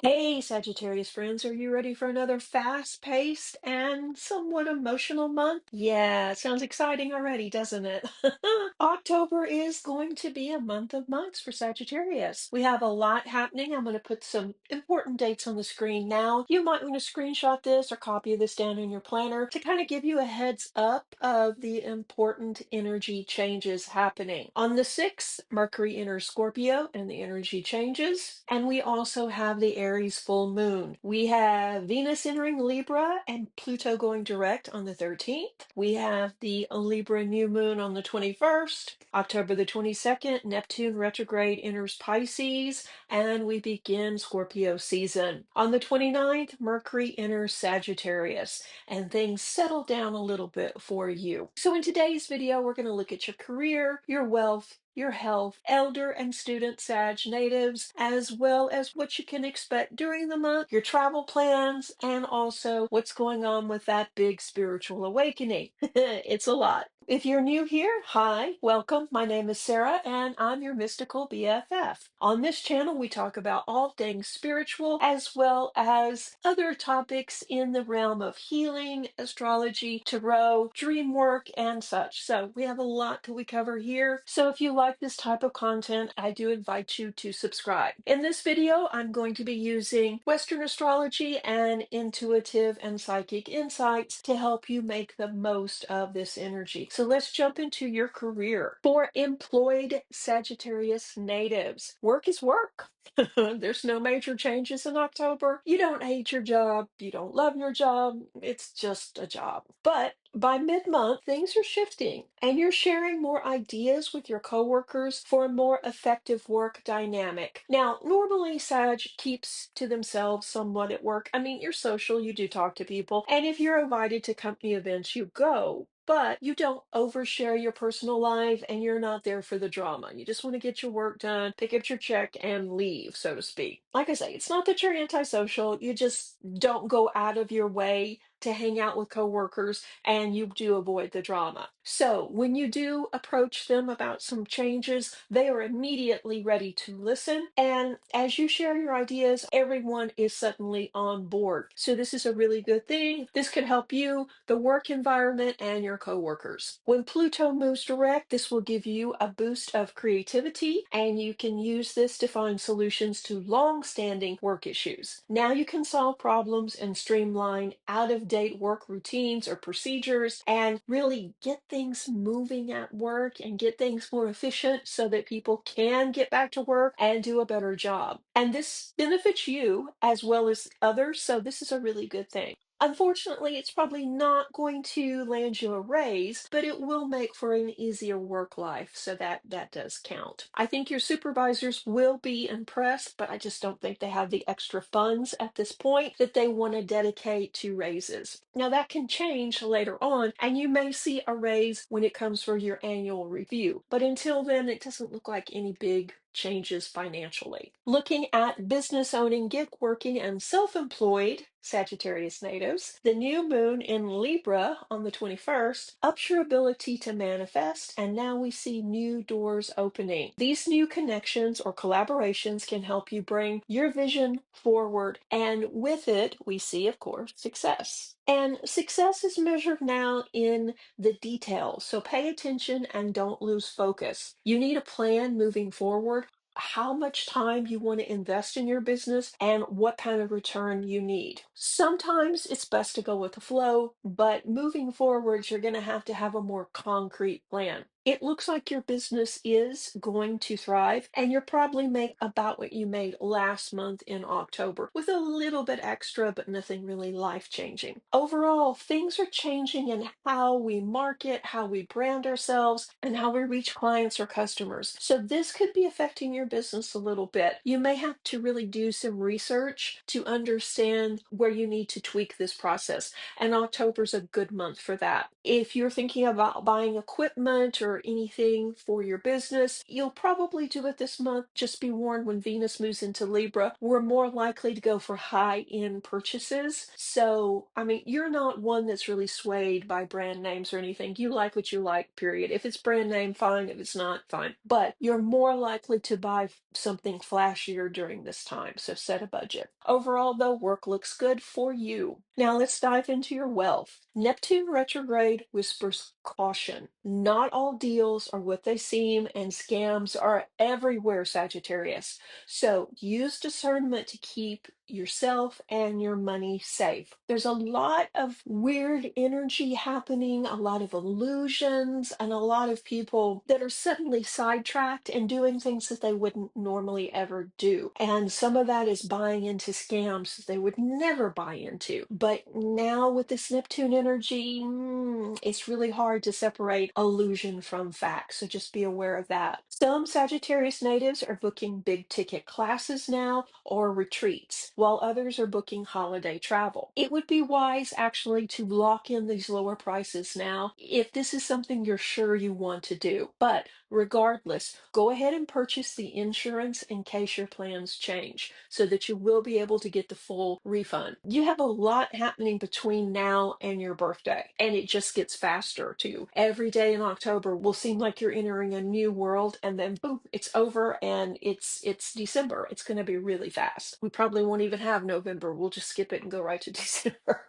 Hey, Sagittarius friends, are you ready for another fast-paced and somewhat emotional month? Yeah, it sounds exciting already, doesn't it? October is going to be a month of months for Sagittarius. We have a lot happening. I'm going to put some important dates on the screen now. You might want to screenshot this or copy this down in your planner to kind of give you a heads up of the important energy changes happening. On the 6th, Mercury enters Scorpio and the energy changes. And we also have the Aries full moon. We have Venus entering Libra and Pluto going direct on the 13th. We have the Libra new moon on the 21st. October the 22nd, Neptune retrograde enters Pisces, and we begin Scorpio season. On the 29th, Mercury enters Sagittarius, and things settle down a little bit for you. So in today's video, we're going to look at your career, your wealth, your health, elder and student Sag natives, as well as what you can expect during the month, your travel plans, and also what's going on with that big spiritual awakening. It's a lot. If you're new here, hi, welcome. My name is Sarah, and I'm your mystical BFF. On this channel, we talk about all things spiritual, as well as other topics in the realm of healing, astrology, tarot, dream work, and such. So we have a lot that we cover here. So if you like this type of content, I do invite you to subscribe. In this video, I'm going to be using Western astrology and intuitive and psychic insights to help you make the most of this energy. So let's jump into your career. For employed Sagittarius natives, work is work. There's no major changes in October. You don't hate your job. You don't love your job. It's just a job. But by mid-month, things are shifting and you're sharing more ideas with your coworkers for a more effective work dynamic. Now, normally Sag keeps to themselves somewhat at work. I mean, you're social, you do talk to people, and if you're invited to company events, you go. But you don't overshare your personal life and you're not there for the drama. You just want to get your work done, pick up your check, and leave, so to speak. Like I say, it's not that you're antisocial, you just don't go out of your way to hang out with coworkers and you do avoid the drama. So when you do approach them about some changes, they are immediately ready to listen. And as you share your ideas, everyone is suddenly on board. So this is a really good thing. This could help you, the work environment, and your coworkers. When Pluto moves direct, this will give you a boost of creativity, and you can use this to find solutions to long-standing work issues. Now you can solve problems and streamline out-of-date work routines or procedures and really get things moving at work and get things more efficient so that people can get back to work and do a better job. And this benefits you as well as others, so this is a really good thing. Unfortunately, it's probably not going to land you a raise, but it will make for an easier work life, so that does count. I think your supervisors will be impressed, but I just don't think they have the extra funds at this point that they want to dedicate to raises. Now, that can change later on, and you may see a raise when it comes for your annual review, but until then, it doesn't look like any big changes financially. Looking at business owning, gig working, and self-employed Sagittarius natives, the new moon in Libra on the 21st ups your ability to manifest, and now we see new doors opening. These new connections or collaborations can help you bring your vision forward, and with it, we see, of course, success. And success is measured now in the details, so pay attention and don't lose focus. You need a plan moving forward, how much time you want to invest in your business, and what kind of return you need. Sometimes it's best to go with the flow, but moving forward, you're going to have a more concrete plan. It looks like your business is going to thrive, and you'll probably make about what you made last month in October, with a little bit extra, but nothing really life-changing. Overall, things are changing in how we market, how we brand ourselves, and how we reach clients or customers. So this could be affecting your business a little bit. You may have to really do some research to understand where you need to tweak this process, and October's a good month for that. If you're thinking about buying equipment or or anything for your business, you'll probably do it this month. Just be warned, when Venus moves into Libra, we're more likely to go for high-end purchases. So, I mean, you're not one that's really swayed by brand names or anything. You like what you like, period. If it's brand name, fine. If it's not, fine. But you're more likely to buy something flashier during this time. So set a budget. Overall, though, work looks good for you. Now let's dive into your wealth. Neptune retrograde whispers caution. Not all deals are what they seem, and scams are everywhere, Sagittarius. So use discernment to keep yourself and your money safe. There's a lot of weird energy happening, a lot of illusions, and a lot of people that are suddenly sidetracked and doing things that they wouldn't normally ever do. And some of that is buying into scams that they would never buy into. But now with this Neptune energy, it's really hard to separate illusion from fact. So just be aware of that. Some Sagittarius natives are booking big ticket classes now or retreats, while others are booking holiday travel. It would be wise actually to lock in these lower prices now if this is something you're sure you want to do. But regardless, go ahead and purchase the insurance in case your plans change so that you will be able to get the full refund. You have a lot happening between now and your birthday, and it just gets faster too. Every day in October will seem like you're entering a new world, and then boom, it's over and it's December. It's going to be really fast. We probably won't even have November. We'll just skip it and go right to December.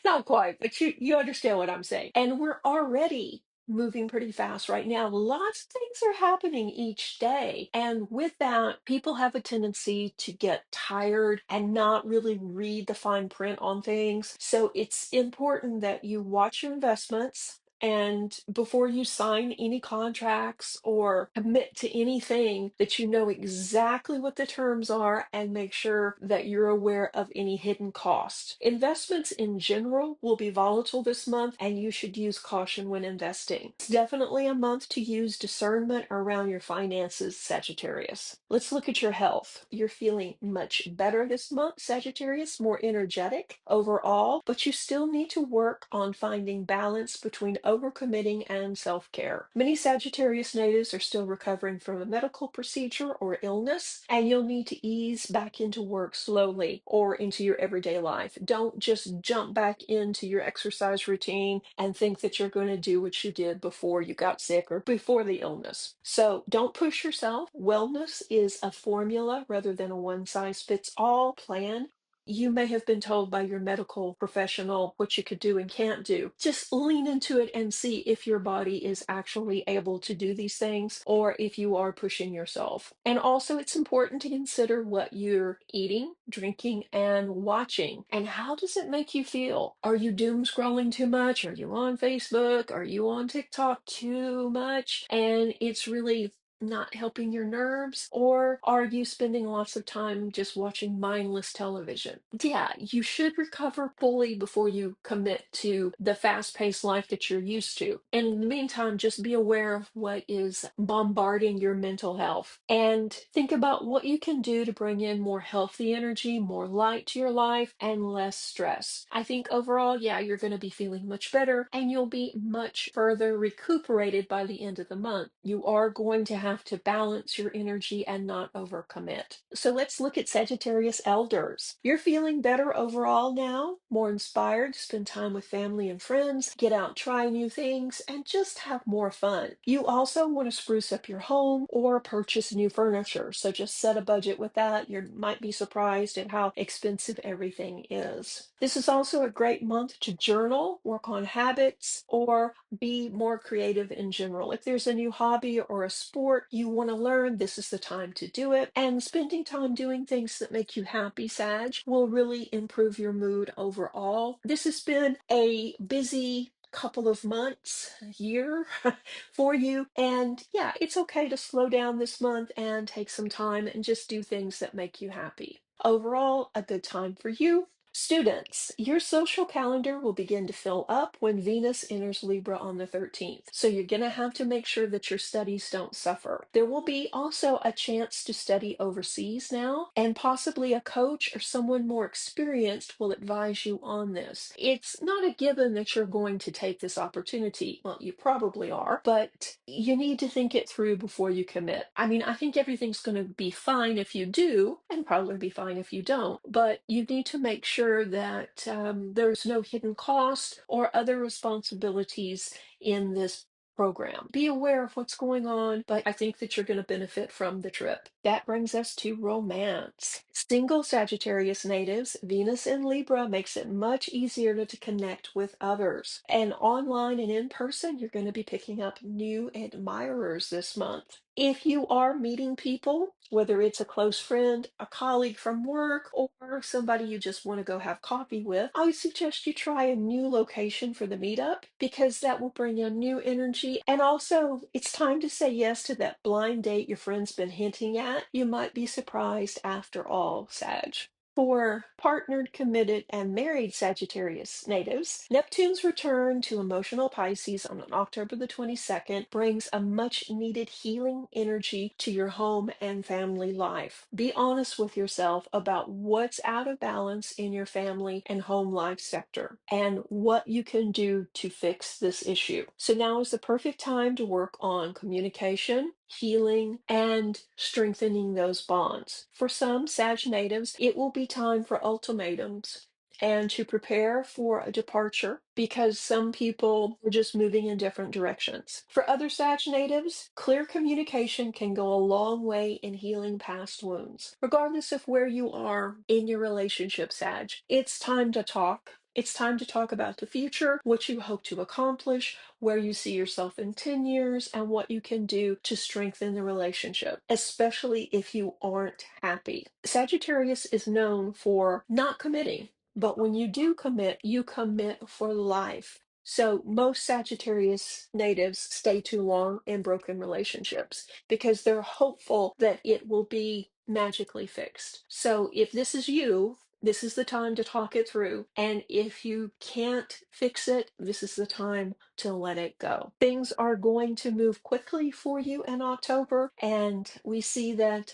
Not quite, but you understand what I'm saying. And we're already moving pretty fast right now. Lots of things are happening each day. And with that, people have a tendency to get tired and not really read the fine print on things. So it's important that you watch your investments. And before you sign any contracts or commit to anything, that you know exactly what the terms are and make sure that you're aware of any hidden costs. Investments in general will be volatile this month, and you should use caution when investing. It's definitely a month to use discernment around your finances, Sagittarius. Let's look at your health. You're feeling much better this month, Sagittarius, more energetic overall, but you still need to work on finding balance between overcommitting and self-care. Many Sagittarius natives are still recovering from a medical procedure or illness, and you'll need to ease back into work slowly or into your everyday life. Don't just jump back into your exercise routine and think that you're going to do what you did before you got sick or before the illness. So don't push yourself. Wellness is a formula rather than a one-size-fits-all plan. You may have been told by your medical professional what you could do and can't do. Just lean into it and see if your body is actually able to do these things or if you are pushing yourself. And also, it's important to consider what you're eating, drinking, and watching. And how does it make you feel? Are you doom scrolling too much? Are you on Facebook? Are you on TikTok too much? And it's really not helping your nerves? Or are you spending lots of time just watching mindless television? Yeah, you should recover fully before you commit to the fast-paced life that you're used to. And in the meantime, just be aware of what is bombarding your mental health and think about what you can do to bring in more healthy energy, more light to your life, and less stress. I think overall, yeah, you're going to be feeling much better and you'll be much further recuperated by the end of the month. You are going to have to balance your energy and not overcommit. So let's look at Sagittarius elders. You're feeling better overall now, more inspired to spend time with family and friends, get out, try new things, and just have more fun. You also want to spruce up your home or purchase new furniture. So just set a budget with that. You might be surprised at how expensive everything is. This is also a great month to journal, work on habits, or be more creative in general. If there's a new hobby or a sport you want to learn, this is the time to do it. And spending time doing things that make you happy, Sag, will really improve your mood overall. This has been a busy couple of months, year for you. And yeah, it's okay to slow down this month and take some time and just do things that make you happy. Overall, a good time for you. Students, your social calendar will begin to fill up when Venus enters Libra on the 13th. So you're going to have to make sure that your studies don't suffer. There will be also a chance to study overseas now, and possibly a coach or someone more experienced will advise you on this. It's not a given that you're going to take this opportunity. Well, you probably are, but you need to think it through before you commit. I mean, I think everything's going to be fine if you do, and probably be fine if you don't, but you need to make sure that there's no hidden cost or other responsibilities in this program. Be aware of what's going on, but I think that you're going to benefit from the trip. That brings us to romance. Single Sagittarius natives, Venus in Libra makes it much easier to connect with others. And online and in person, you're going to be picking up new admirers this month. If you are meeting people, whether it's a close friend, a colleague from work, or somebody you just want to go have coffee with, I would suggest you try a new location for the meetup because that will bring in new energy. And also, it's time to say yes to that blind date your friend's been hinting at. You might be surprised after all, Sag. For partnered, committed, and married Sagittarius natives, Neptune's return to emotional Pisces on October the 22nd brings a much needed healing energy to your home and family life. Be honest with yourself about what's out of balance in your family and home life sector and what you can do to fix this issue. So now is the perfect time to work on communication, healing, and strengthening those bonds. For some Sag natives, it will be time for ultimatums and to prepare for a departure because some people are just moving in different directions. For other Sag natives, clear communication can go a long way in healing past wounds. Regardless of where you are in your relationship, Sag, it's time to talk. It's time to talk about the future, what you hope to accomplish, where you see yourself in 10 years, and what you can do to strengthen the relationship, especially if you aren't happy. Sagittarius is known for not committing, but when you do commit, you commit for life. So most Sagittarius natives stay too long in broken relationships because they're hopeful that it will be magically fixed. So if this is you, this is the time to talk it through. And if you can't fix it, this is the time to let it go. Things are going to move quickly for you in October. And we see that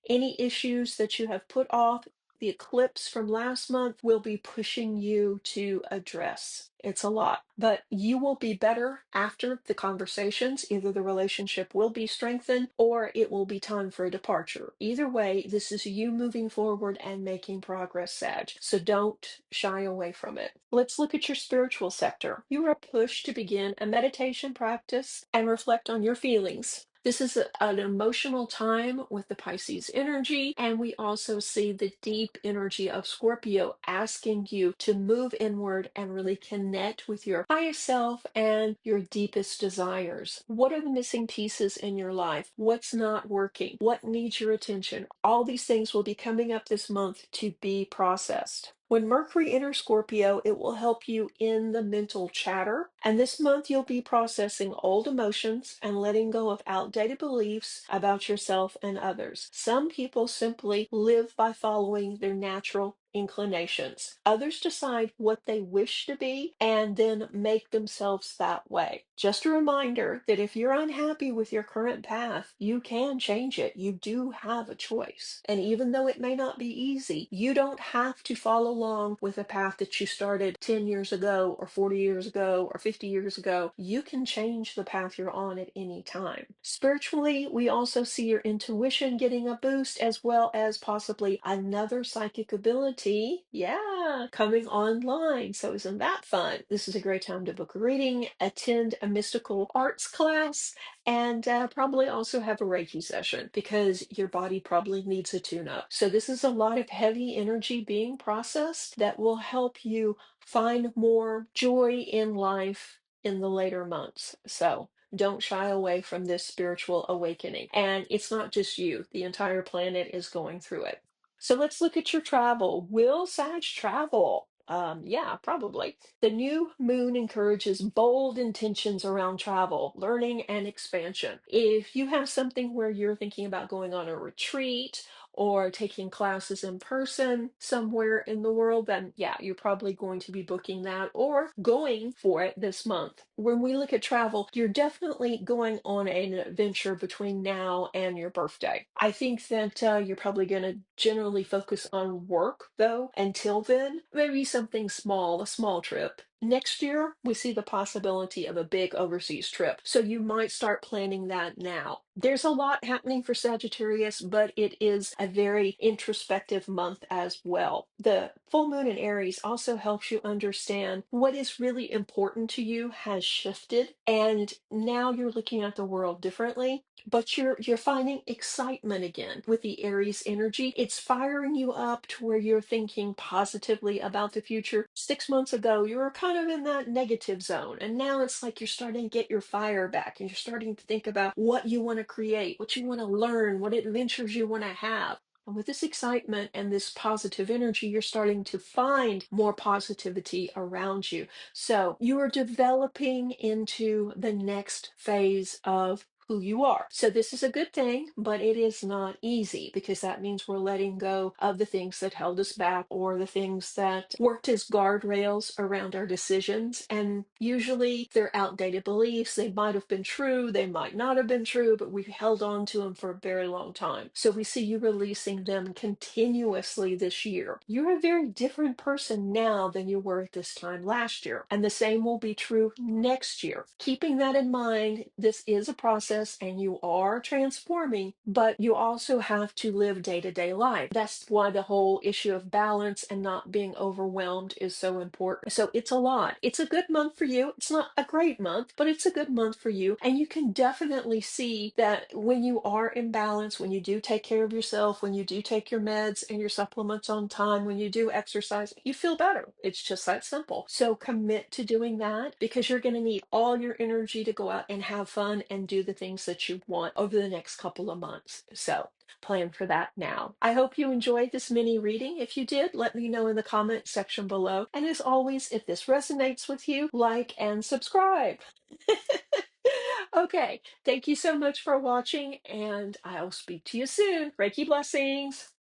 any issues that you have put off, the eclipse from last month will be pushing you to address. It's a lot, but you will be better after the conversations. Either the relationship will be strengthened or it will be time for a departure. Either way, this is you moving forward and making progress, Sag. So don't shy away from it. Let's look at your spiritual sector. You are pushed to begin a meditation practice and reflect on your feelings. This is an emotional time with the Pisces energy, and we also see the deep energy of Scorpio asking you to move inward and really connect with your highest self and your deepest desires. What are the missing pieces in your life? What's not working? What needs your attention? All these things will be coming up this month to be processed. When Mercury enters Scorpio, it will help you in the mental chatter. And this month, you'll be processing old emotions and letting go of outdated beliefs about yourself and others. Some people simply live by following their natural inclinations. Others decide what they wish to be and then make themselves that way. Just a reminder that if you're unhappy with your current path, you can change it. You do have a choice. And even though it may not be easy, you don't have to follow along with a path that you started 10 years ago or 40 years ago or 50 years ago. You can change the path you're on at any time. Spiritually, we also see your intuition getting a boost as well as possibly another psychic ability. Yeah, coming online. So isn't that fun? This is a great time to book a reading, attend a mystical arts class, and probably also have a Reiki session because your body probably needs a tune-up. So this is a lot of heavy energy being processed that will help you find more joy in life in the later months. So don't shy away from this spiritual awakening. And it's not just you, the entire planet is going through it. So let's look at your travel. Will Sag travel? Yeah, probably. The new moon encourages bold intentions around travel, learning, and expansion. If you have something where you're thinking about going on a retreat or taking classes in person somewhere in the world, then yeah, you're probably going to be booking that or going for it this month. When we look at travel, you're definitely going on an adventure between now and your birthday. I think that you're probably going to generally focus on work though until then, maybe something small, a small trip. Next year, we see the possibility of a big overseas trip. So you might start planning that now. There's a lot happening for Sagittarius, but it is a very introspective month as well. The full moon in Aries also helps you understand what is really important to you has shifted, and now you're looking at the world differently. But you're finding excitement again with the Aries energy. It's firing you up to where you're thinking positively about the future. 6 months ago, you were kind of in that negative zone, and now it's like you're starting to get your fire back, and you're starting to think about what you want to create, what you want to learn, what adventures you want to have. And with this excitement and this positive energy, you're starting to find more positivity around you. So you are developing into the next phase of who you are. So this is a good thing, but it is not easy because that means we're letting go of the things that held us back or the things that worked as guardrails around our decisions. And usually they're outdated beliefs. They might have been true, they might not have been true, but we've held on to them for a very long time. So we see you releasing them continuously this year. You're a very different person now than you were at this time last year. And the same will be true next year. Keeping that in mind, this is a process and you are transforming, but you also have to live day-to-day life. That's why the whole issue of balance and not being overwhelmed is so important. So it's a lot. It's a good month for you. It's not a great month, but it's a good month for you. And you can definitely see that when you are in balance, when you do take care of yourself, when you do take your meds and your supplements on time, when you do exercise, you feel better. It's just that simple. So commit to doing that because you're going to need all your energy to go out and have fun and do the things that you want over the next couple of months. So plan for that now. I hope you enjoyed this mini reading. If you did, let me know in the comment section below. And as always, if this resonates with you, like and subscribe. Okay, thank you so much for watching, and I'll speak to you soon. Reiki blessings.